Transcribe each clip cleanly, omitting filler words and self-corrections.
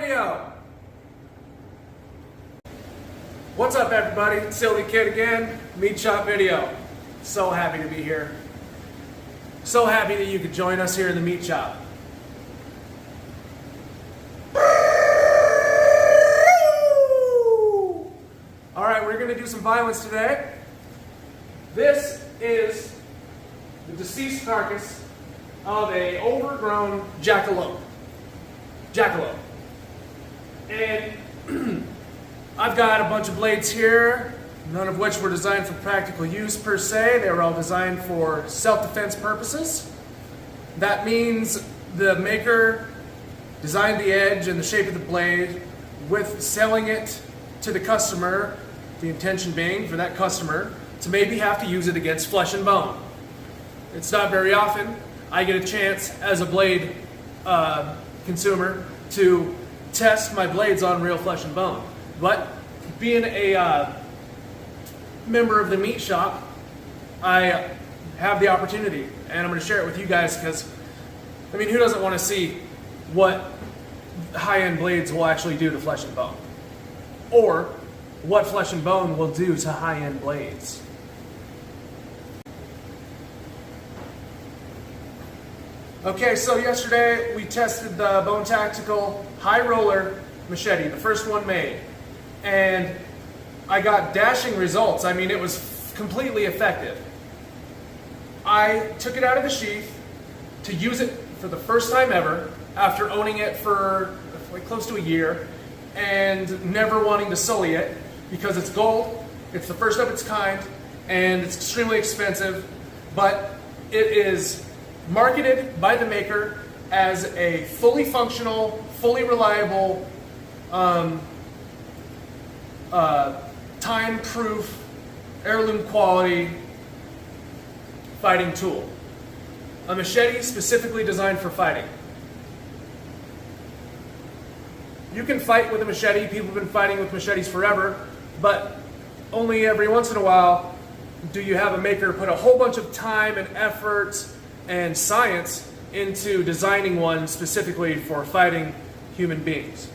video. What's up, everybody? Silly Kid again, Meat Shop Video. So happy to be here. So happy that you could join us here in the meat shop. Alright, we're going to do some violence today. This is the deceased carcass of a overgrown jackalope. And I've got a bunch of blades here, none of which were designed for practical use per se. They were all designed for self-defense purposes. That means the maker designed the edge and the shape of the blade with selling it to the customer, the intention being for that customer to maybe have to use it against flesh and bone. It's not very often I get a chance as a blade consumer to test my blades on real flesh and bone. But being a member of the meat shop, I have the opportunity, and I'm going to share it with you guys because, I mean, who doesn't want to see what high-end blades will actually do to flesh and bone? Or what flesh and bone will do to high-end blades? Okay, so yesterday we tested the Bone Tactical High Roller Machete, the first one made. And I got dashing results. I mean, it was completely effective. I took it out of the sheath to use it for the first time ever after owning it for like close to a year and never wanting to sully it because it's gold, it's the first of its kind, and it's extremely expensive, but it is marketed by the maker as a fully functional, fully reliable, time-proof, heirloom quality fighting tool. A machete specifically designed for fighting. You can fight with a machete. People have been fighting with machetes forever, but only every once in a while do you have a maker put a whole bunch of time and effort and science into designing one specifically for fighting human beings.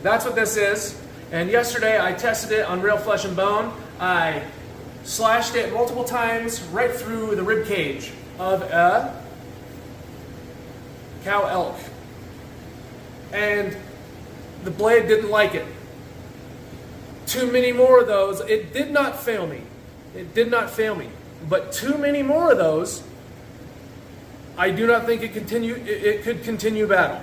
That's what this is. And yesterday I tested it on real flesh and bone. I slashed it multiple times right through the rib cage of a cow elk. And the blade didn't like it. Too many more of those. It did not fail me. It did not fail me. But too many more of those, I do not think it could continue battle.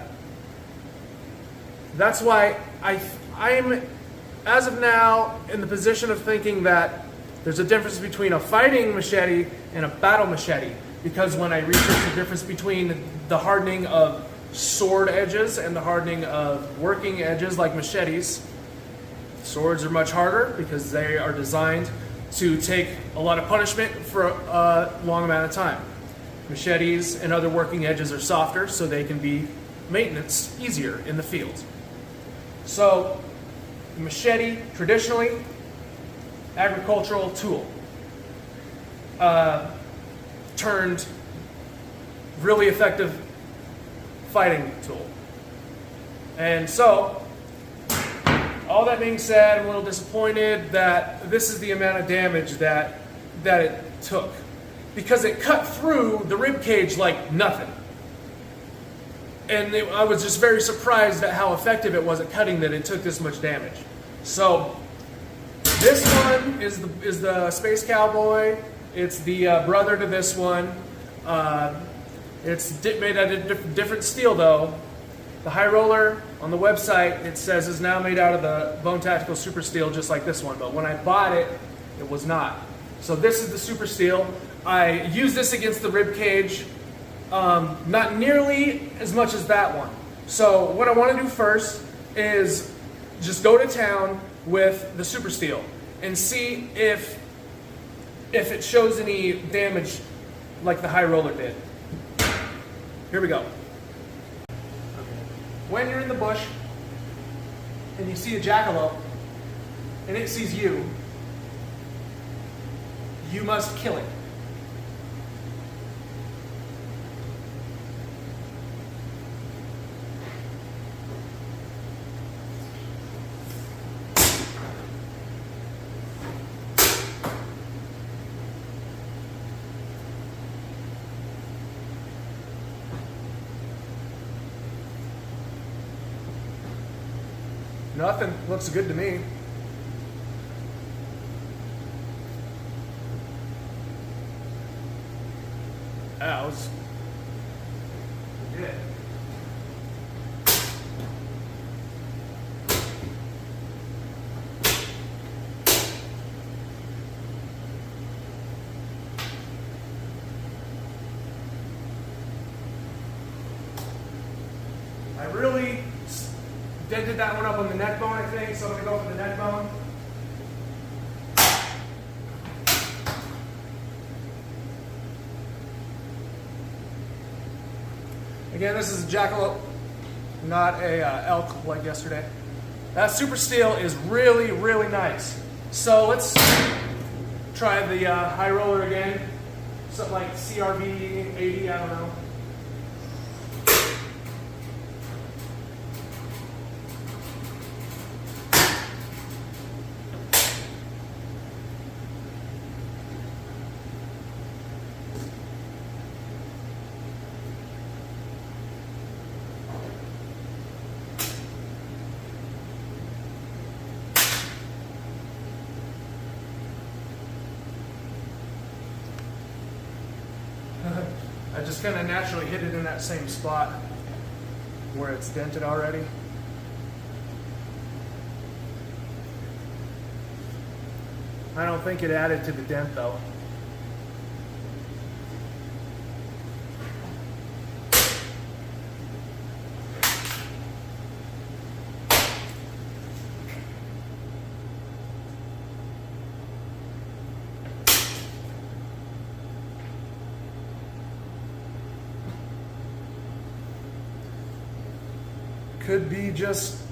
That's why I'm, as of now, in the position of thinking that there's a difference between a fighting machete and a battle machete. Because when I researched the difference between the hardening of sword edges and the hardening of working edges like machetes, swords are much harder because they are designed to take a lot of punishment for a long amount of time. Machetes and other working edges are softer, so they can be maintenance easier in the field. So, the machete, traditionally, agricultural tool, turned really effective fighting tool. And so, all that being said, I'm a little disappointed that this is the amount of damage that it took. Because it cut through the rib cage like nothing. And I was just very surprised at how effective it was at cutting that it took this much damage. So, this one is the Space Cowboy. It's the brother to this one. It's made out of different steel though. The High Roller on the website, it says, is now made out of the Bone Tactical Super Steel, just like this one. But when I bought it, it was not. So this is the Super Steel. I used this against the rib cage, not nearly as much as that one. So what I want to do first is just go to town with the Super Steel and see if it shows any damage like the High Roller did. Here we go. When you're in the bush and you see a jackalope and it sees you, you must kill it. Nothing. Looks good to me. That was good. I really dented that one up on the neck bone, I think, so I'm going to go for the neck bone. Again, this is a jackalope, not a elk like yesterday. That super steel is really, really nice. So let's try the high roller again. Something like CRV 80, I don't know. I just kind of naturally hit it in that same spot where it's dented already. I don't think it added to the dent though. Could be just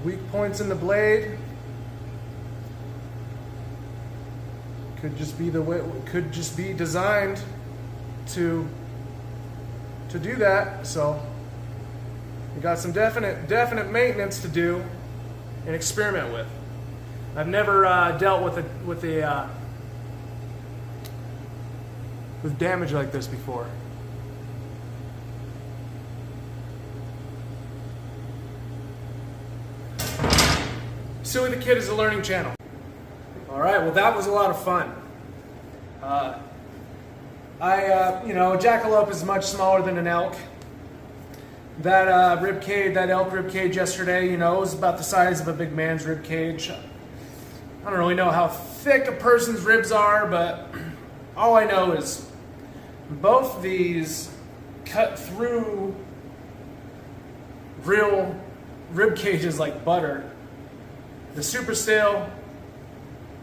weak points in the blade. Could just be the way. Could just be designed to do that. So we got some definite maintenance to do and experiment with. I've never dealt with damage like this before. Silly the Kid is a learning channel. All right, well that was a lot of fun. Jackalope is much smaller than an elk. That rib cage, that elk rib cage yesterday, was about the size of a big man's rib cage. I don't really know how thick a person's ribs are, but all I know is both these cut through real rib cages like butter. The super steel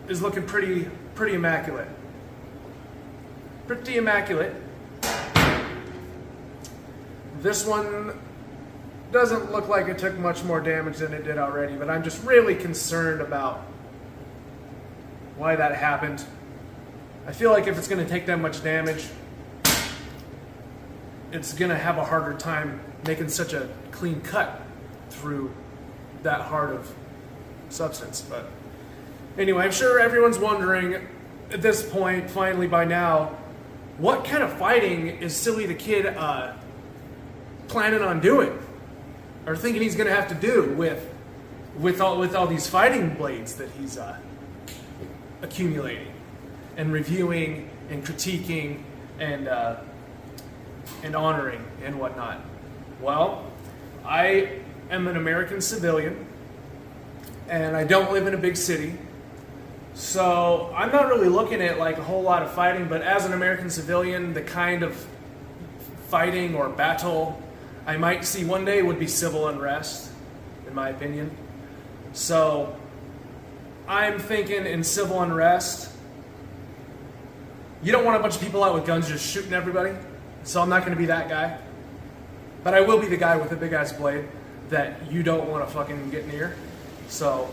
is looking pretty immaculate. Pretty immaculate. This one doesn't look like it took much more damage than it did already, but I'm just really concerned about why that happened. I feel like if it's going to take that much damage, it's going to have a harder time making such a clean cut through that hard of substance. But anyway, I'm sure everyone's wondering at this point, finally by now, what kind of fighting is Silly the Kid planning on doing, or thinking he's going to have to do with all these fighting blades that he's accumulating and reviewing and critiquing and honoring and whatnot. Well, I am an American civilian and I don't live in a big city, so I'm not really looking at like a whole lot of fighting. But as an American civilian, the kind of fighting or battle I might see one day would be civil unrest, in my opinion. So I'm thinking in civil unrest, you don't want a bunch of people out with guns just shooting everybody. So I'm not going to be that guy. But I will be the guy with the big ass blade that you don't want to fucking get near. So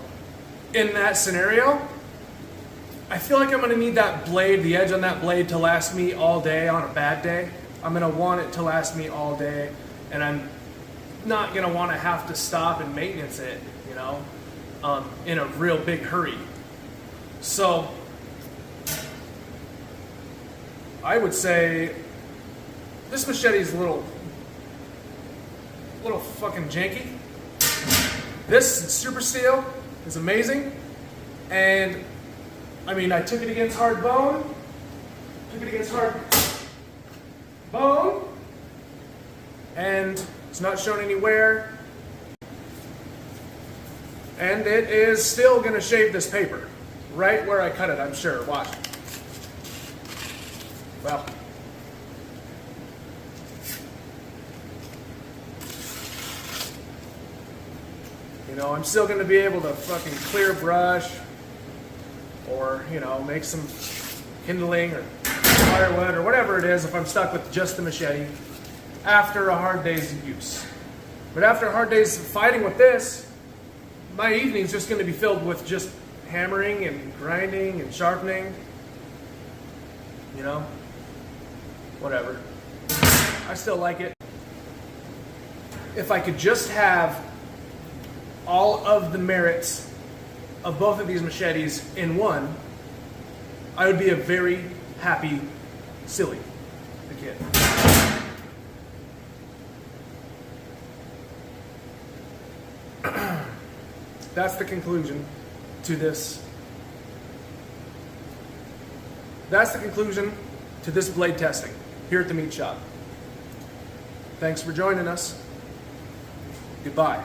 in that scenario, I feel like I'm going to need that blade, the edge on that blade, to last me all day on a bad day. I'm going to want it to last me all day, and I'm not going to want to have to stop and maintenance it, in a real big hurry. So I would say this machete is a little fucking janky. This super steel is amazing, and I mean, I took it against hard bone, and it's not showing any wear, and it is still going to shave this paper right where I cut it, I'm sure. Watch. Well, you know, I'm still going to be able to fucking clear brush, or, you know, make some kindling or firewood or whatever it is if I'm stuck with just the machete after a hard day's use. But after a hard day's fighting with this, my evening's just going to be filled with just hammering and grinding and sharpening. You know, whatever. I still like it. If I could just have all of the merits of both of these machetes in one, I would be a very happy silly kid. That's the conclusion to this. That's the conclusion to this blade testing here at the meat shop. Thanks for joining us. Goodbye.